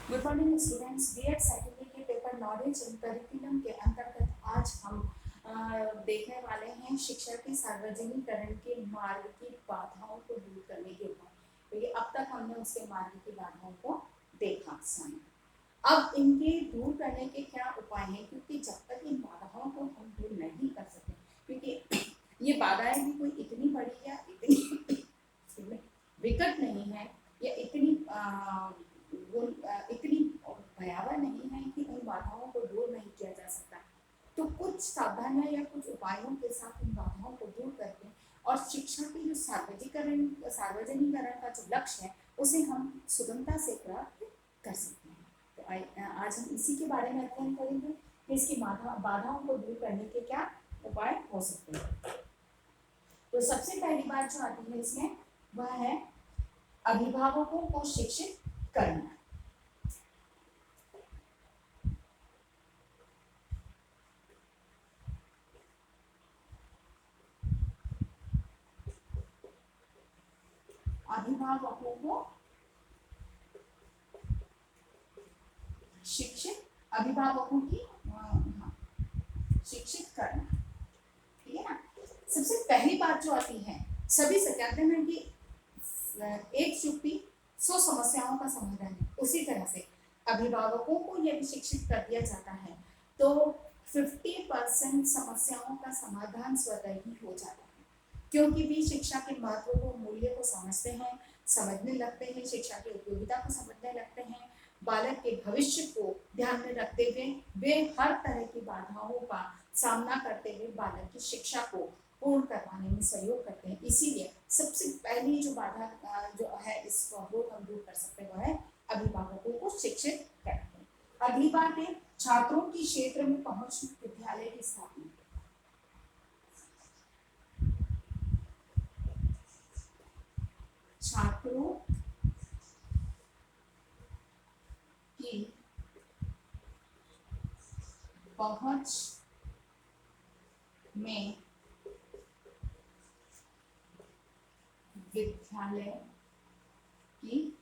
Good morning students. B Ed secondary के paper knowledge and curriculum के अंतर्गत आज हम देखने वाले हैं शिक्षा के सार्वजनिकरण के मार्ग की बाधाओं को दूर करने के उपाय। क्योंकि अब तक हमने उसके मार्ग की बाधाओं को देखा समझा। अब इनके दूर करने के क्या उपाय हैं, क्योंकि जब तक इन बाधाओं को हम दूर नहीं कर सकते, क्योंकि ये बाधाएं भी कोई इतनी बड़ी या इतनी विकट नहीं है या इतनी भयावह नहीं है कि उन बाधाओं को दूर नहीं किया जा सकता। तो कुछ सावधानियां या कुछ उपायों के साथ उन बाधाओं को दूर करके और शिक्षा के जो सार्वजनिकरण का जो लक्ष्य है उसे हम सुगमता से प्राप्त कर सकते हैं। तो आज हम इसी के बारे में अध्ययन करेंगे कि इसकी बाधाओं को दूर करने के क्या उपाय हो सकते हैं। तो सबसे पहली बात जो आती है इसमें वह है अभिभावकों को शिक्षित करना। अभिभावकों को शिक्षित अभिभावकों की शिक्षित करना, ठीक है ना। सबसे पहली बात जो आती है, सभी से कहते हैं कि एक चुप्पी 100 समस्याओं का समाधान है। उसी तरह से अभिभावकों को यदि शिक्षित कर दिया जाता है तो 50% समस्याओं का समाधान स्वतः ही हो जाता है, क्योंकि वे शिक्षा के महत्व को, मूल्य को समझते हैं, समझने लगते हैं, शिक्षा की उपयोगिता को समझने लगते हैं। बालक के भविष्य को ध्यान में रखते हुए वे हर तरह की बाधाओं का सामना करते हुए बालक की शिक्षा को पूर्ण करवाने में सहयोग करते हैं। इसीलिए सबसे पहली जो बाधा जो है इसको हम दूर कर सकते हैं, वह है अभिभावकों को शिक्षित करना। अगली बात है छात्रों की क्षेत्र में पहुंच विद्यालय की स्थापना। छात्रों की पहुंच में विद्यालय की,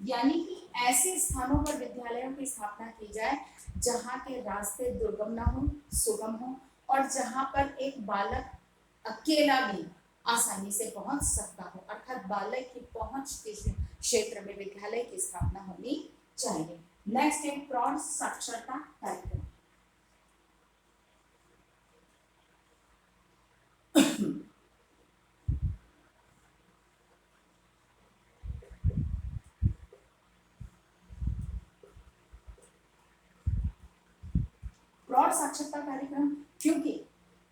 यानी कि ऐसे स्थानों पर विद्यालयों की स्थापना की जाए जहां के रास्ते दुर्गम ना हो, सुगम हो, और जहां पर एक बालक अकेला भी आसानी से पहुंच सकता हो। अर्थात बालक की पहुंच के क्षेत्र में विद्यालय की स्थापना होनी चाहिए। नेक्स्ट है प्रौढ़ साक्षरता कार्यक्रम। प्रौढ़ साक्षरता कार्यक्रम, क्योंकि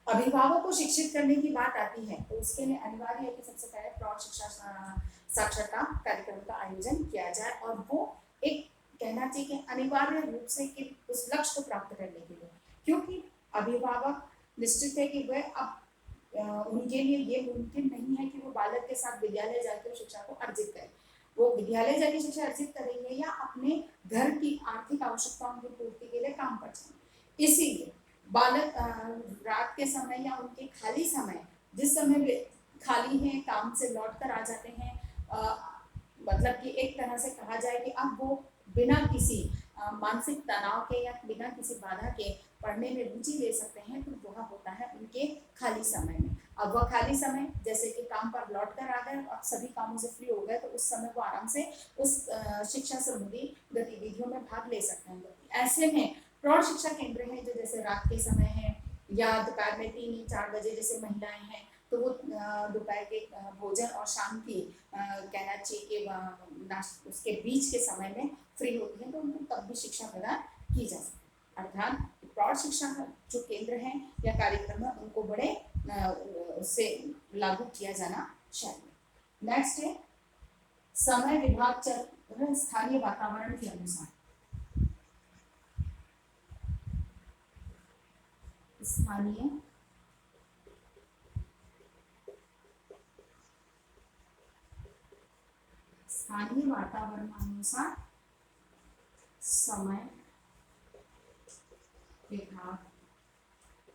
अभिभावक को शिक्षित करने की बात आती है तो उसके लिए अनिवार्य है कि सबसे पहले प्रौढ़ शिक्षा साक्षरता कार्यक्रम का आयोजन किया जाए, और वो एक कहना चाहिए कि अनिवार्य रूप से कि उस लक्ष्य को प्राप्त करने के लिए, क्योंकि अभिभावक निश्चित है कि वह अब उनके लिए ये मुमकिन नहीं है कि वो बालक के साथ विद्यालय जाकर शिक्षा को अर्जित करें। वो विद्यालय जाकर शिक्षा अर्जित करेंगे या अपने घर की आर्थिक आवश्यकताओं की पूर्ति के लिए काम पर जाएंगे। इसीलिए बालक रात के समय या उनके खाली समय, जिस समय वे खाली हैं, काम से लौट कर आ जाते हैं, मतलब कि एक तरह से कहा जाए कि अब वो बिना किसी मानसिक तनाव के या बिना किसी बाधा के पढ़ने में रुचि ले सकते हैं, तो वह होता है उनके खाली समय में। अब वह खाली समय जैसे कि काम पर लौट कर आ गए और सभी कामों से फ्री हो गए, तो उस समय वो आराम से उस शिक्षा संबंधी गतिविधियों में भाग ले सकते हैं। ऐसे में प्रौढ़ शिक्षा केंद्र है जो जैसे रात के समय है या दोपहर में 3-4 बजे जैसे महिलाएं हैं, तो वो दोपहर के भोजन और शाम की कहना चाहिए कि उसके बीच के समय में फ्री होती है, तो उनको तब भी शिक्षा प्रदान की जा सकती है। अर्थात प्रौढ़ शिक्षा जो केंद्र है या कार्यक्रम है उनको बड़े से लागू किया जाना चाहिए। नेक्स्ट है समय विभाग चक्र स्थानीय वातावरण के अनुसार। स्थानीय वातावरणानुसार समय विभाग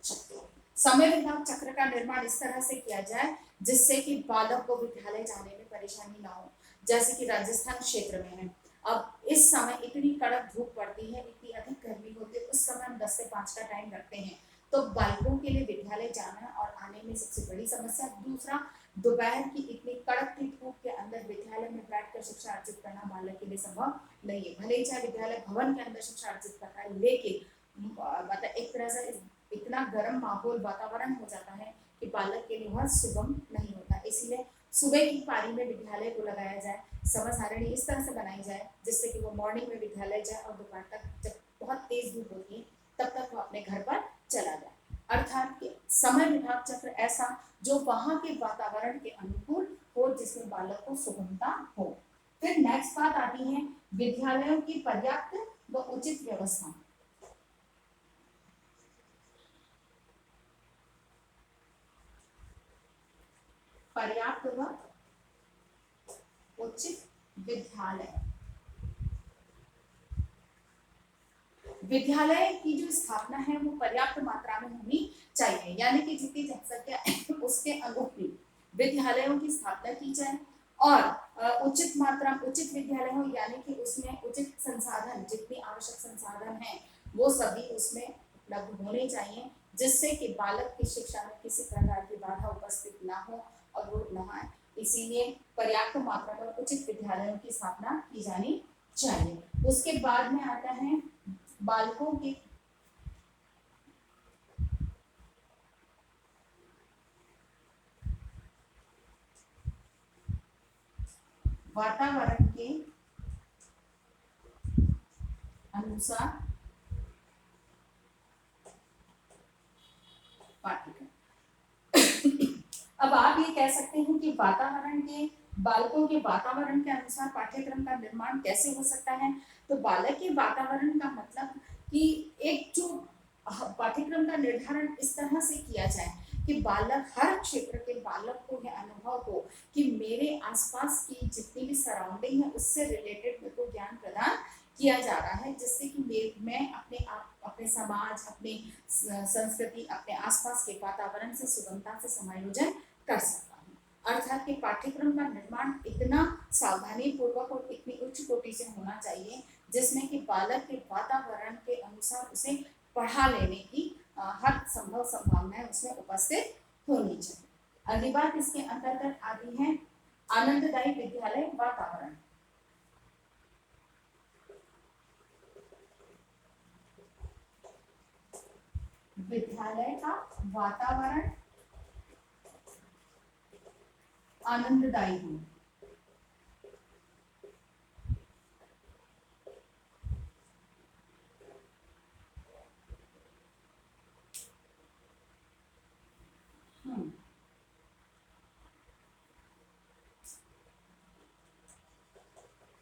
चक्र। समय विभाग चक्र का निर्माण इस तरह से किया जाए जिससे कि बालक को विद्यालय जाने में परेशानी ना हो। जैसे कि राजस्थान क्षेत्र में है। अब इस समय इतनी कड़क धूप पड़ती है, इतनी अधिक गर्मी होती है, उस समय हम 10 से 5 का टाइम रखते हैं, तो बालकों के लिए विद्यालय जाना और आने में सबसे बड़ी समस्या। दूसरा, दोपहर की इतनी कड़कती धूप के अंदर विद्यालय में बैठकर शिक्षा अर्जित करना बालक के लिए संभव नहीं है। भले ही चाहे विद्यालय भवन के अंदर शिक्षा अर्जित कर रहा है, लेकिन मतलब एक तरह से इतना गर्म माहौल वातावरण हो जाता है कि बालक के लिए वह सुगम नहीं होता। इसीलिए सुबह की पारी में विद्यालय को लगाया जाए, समय सारणी इस तरह से बनाई जाए जिससे कि वो मॉर्निंग में विद्यालय जाए और दोपहर तक जब बहुत तेज धूप होती है तब तक वो अपने घर पर चला जाए। अर्थात कि समय विभाग चक्र ऐसा जो वहां के वातावरण के अनुकूल हो, जिसमें बालक को सुगमता हो। फिर नेक्स्ट बात आती है विद्यालयों की पर्याप्त व उचित व्यवस्था। पर्याप्त व उचित विद्यालय, विद्यालय की जो स्थापना है वो पर्याप्त मात्रा में होनी चाहिए, यानी कि जितनी जनसंख्या है उसके अनुकूल विद्यालयों की स्थापना की जाए। और उचित मात्रा, उचित विद्यालय हो यानी कि उसमें उचित संसाधन, जितनी आवश्यक संसाधन है वो सभी उसमें उपलब्ध होने चाहिए, जिससे कि बालक की शिक्षा में किसी प्रकार की बाधा उपस्थित ना हो और वो न आए। इसीलिए पर्याप्त मात्रा में उचित विद्यालयों की स्थापना की जानी चाहिए। उसके बाद में आता है बालकों के वातावरण के अनुसार पाठ्यक्रम। अब आप ये कह सकते हैं कि वातावरण के, बालकों के वातावरण के अनुसार पाठ्यक्रम का निर्माण कैसे हो सकता है। तो बालक के वातावरण का मतलब कि एक जो पाठ्यक्रम का निर्धारण इस तरह से किया जाए कि बालक, हर क्षेत्र के बालक को यह अनुभव हो कि मेरे आसपास की जितनी भी सराउंडिंग है उससे रिलेटेड मेरे को ज्ञान प्रदान किया जा रहा है, जिससे कि मैं अपने आप, अपने समाज, अपने संस्कृति, अपने आसपास के वातावरण से सुगमता से समायोजन कर सकता हूँ। अर्थात कि पाठ्यक्रम का निर्माण इतना सावधानी पूर्वक और इतनी उच्च कोटि से होना चाहिए जिसमें कि बालक के वातावरण के अनुसार उसे पढ़ा लेने की हर संभव संभावनाएं उसमें उपस्थित होनी चाहिए। अगली बात इसके अंतर्गत आती है आनंददायी विद्यालय वातावरण। विद्यालय का वातावरण आनंददायी हो।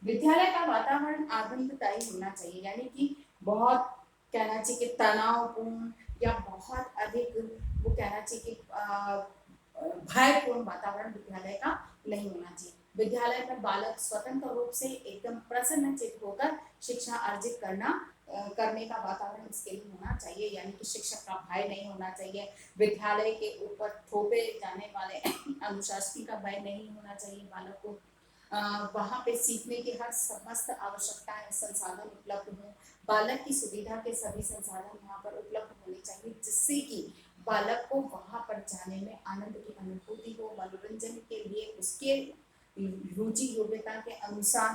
विद्यालय का वातावरण आनंददायी होना चाहिए, यानी कि बहुत कहना चाहिए कि तनावपूर्ण या बहुत अधिक वो कहना चाहिए कि भयपूर्ण वातावरण विद्यालय का नहीं होना चाहिए। विद्यालय में बालक स्वतंत्र रूप से एकदम प्रसन्नचित्त होकर शिक्षा अर्जित करने का वातावरण इसके लिए होना चाहिए, यानी कि शिक्षक का भय नहीं होना चाहिए। विद्यालय के ऊपर थोपे जाने वाले अनुशासन का भय नहीं होना चाहिए बालक को। वहाँ पे सीखने की हर समस्त आवश्यकताएं, संसाधन उपलब्ध हों। बालक की सुविधा के सभी संसाधन वहाँ पर उपलब्ध होने चाहिए, जिससे कि बालक को वहाँ पर जाने में आनंद की अनुभूति हो। मनोरंजन के लिए उसके रुचि योग्यता के अनुसार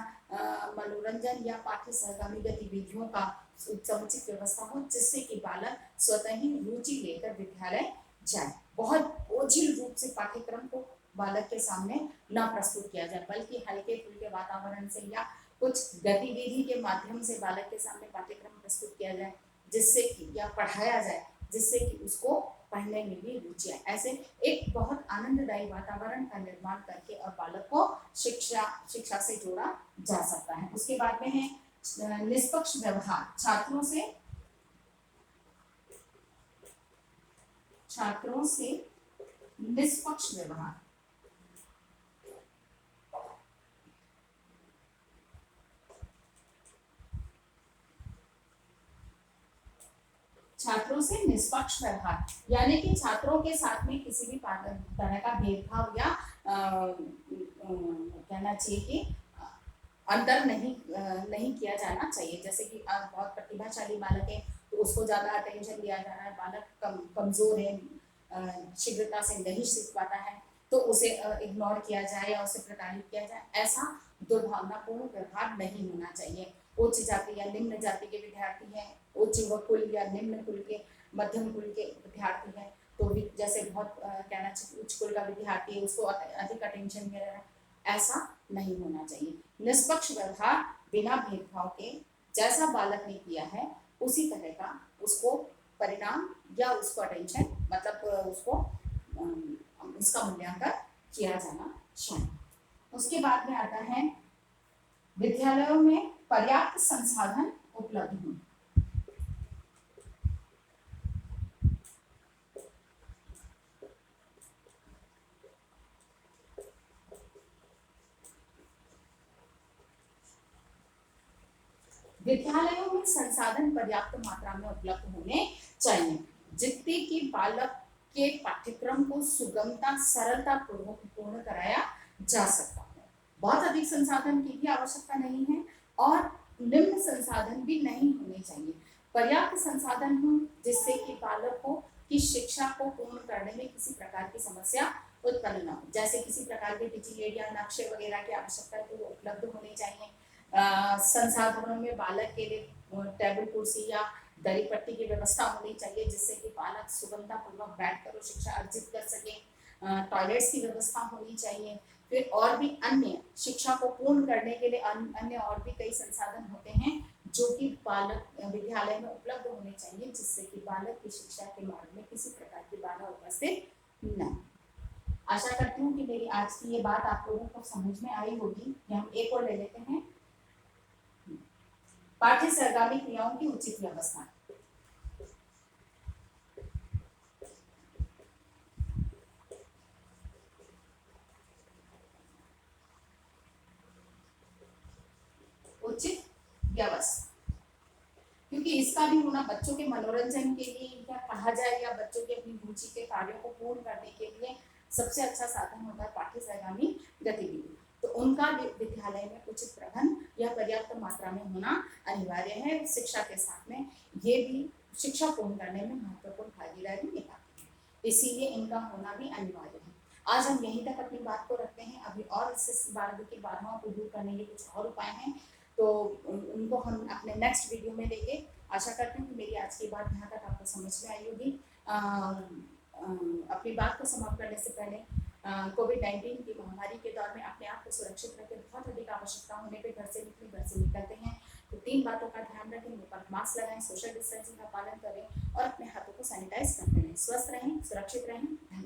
मनोरंजन या पाठ्य सहगामी गतिविधियों का समुचित व्यवस्था हो, जिससे कि बालक स्वतः ही रुचि लेकर विद्यालय जाए। बहुत बोझिल रूप से पाठ्यक्रम को बालक के सामने न प्रस्तुत किया जाए, बल्कि हल्के फुल्के वातावरण से या कुछ गतिविधि के माध्यम से बालक के सामने पाठ्यक्रम प्रस्तुत किया जाए, जिससे कि या पढ़ाया जाए जिससे कि उसको पढ़ने में भी रुचि आए। ऐसे एक बहुत आनंददायी वातावरण का निर्माण करके और बालक को शिक्षा से जोड़ा जा सकता है। उसके बाद में है निष्पक्ष व्यवहार। छात्रों से निष्पक्ष व्यवहार। छात्रों से निष्पक्ष व्यवहार यानी कि छात्रों के साथ में किसी भी तरह का भेदभाव या कहना चाहिए कि अंतर नहीं किया जाना चाहिए। जैसे कि बहुत प्रतिभाशाली बालक है तो उसको ज्यादा अटेंशन दिया जा रहा है, बालक कमजोर है, शीघ्रता से नहीं सीख पाता है तो उसे इग्नोर किया जाए या उसे प्रताड़ित किया जाए, ऐसा दुर्भावनापूर्ण व्यवहार नहीं होना चाहिए। उच्च जाति या निम्न जाति के विद्यार्थी हैं, उच्च कुल या निम्न कुल के, मध्यम कुल के विद्यार्थी हैं तो भी जैसे बहुत कहना चाहिए उच्च कुल का विद्यार्थी है उसको अधिक अटेंशन मिल रहा है, ऐसा नहीं होना चाहिए। निष्पक्ष व्यवहार बिना भेदभाव के, जैसा बालक ने किया है उसी तरह का उसको परिणाम या उसको अटेंशन मतलब उसको उसका मूल्यांकन किया जाना चाहिए। उसके बाद में आता है विद्यालयों में पर्याप्त संसाधन उपलब्ध हों। विद्यालयों में संसाधन पर्याप्त मात्रा में उपलब्ध होने चाहिए, जितने कि बालक के पाठ्यक्रम को सुगमता सरलता पूर्वक पूर्ण कराया जा सकता है। बहुत अधिक संसाधन की भी आवश्यकता नहीं है और निम्न संसाधन भी नहीं होने चाहिए। पर्याप्त संसाधन हो जिससे कि बालक को की शिक्षा को पूर्ण करने में किसी प्रकार की समस्या उत्पन्न न हो। जैसे किसी प्रकार के डिजिटल या नक्शे वगैरह की आवश्यकता है तो वो उपलब्ध होने चाहिए। संसाधनों में बालक के लिए टेबल कुर्सी या दरी पट्टी की व्यवस्था होनी चाहिए जिससे कि बालक सुगमता पूर्वक बैठकर शिक्षा अर्जित कर सके। टॉयलेट्स की व्यवस्था होनी चाहिए। फिर और भी अन्य शिक्षा को पूर्ण करने के लिए अन्य और भी कई संसाधन होते हैं जो कि बालक विद्यालय में उपलब्ध होने चाहिए जिससे कि बालक की शिक्षा के मार्ग में किसी प्रकार की बाधा उपस्थित न। आशा करती हूँ कि मेरी आज की ये बात आप लोगों को समझ में आई होगी। हम एक और ले लेते हैं, पाठ्य सरगर्मी क्रियाओं की उचित व्यवस्था। उचित व्यवस्था क्योंकि इसका भी होना बच्चों के मनोरंजन के लिए क्या कहा जाए या बच्चों के अपनी रुचि के कार्यों को पूर्ण करने के लिए सबसे अच्छा साधन होता है पाठ्य सरगर्मी गतिविधि। तो उनका विद्यालय में उचित प्रबंध या पर्याप्त मात्रा में होना अनिवार्य है। शिक्षा के साथ में ये भी शिक्षा पूर्ण करने में महत्वपूर्ण भागीदारी निभाते हैं, इसीलिए इनका होना भी अनिवार्य है। आज हम यहीं तक अपनी बात को रखते हैं। अभी और इससे बालक की बाधाओं को दूर करने के कुछ और उपाय हैं तो उनको हम अपने नेक्स्ट वीडियो में देंगे। आशा करती हूँ कि मेरी आज की बात यहाँ तक आपको समझ में आई होगी। अपनी बात को समाप्त करने से पहले कोविड-19 की महामारी के दौर में अपने आप को सुरक्षित रखें। बहुत अधिक आवश्यकता होने पे घर से निकलते हैं तो 3 बातों का ध्यान रखें। मुँह पर मास्क लगाएं, सोशल डिस्टेंसिंग का पालन करें और अपने हाथों को सैनिटाइज करते रहें। स्वस्थ रहें, सुरक्षित रहें। धन्यवाद।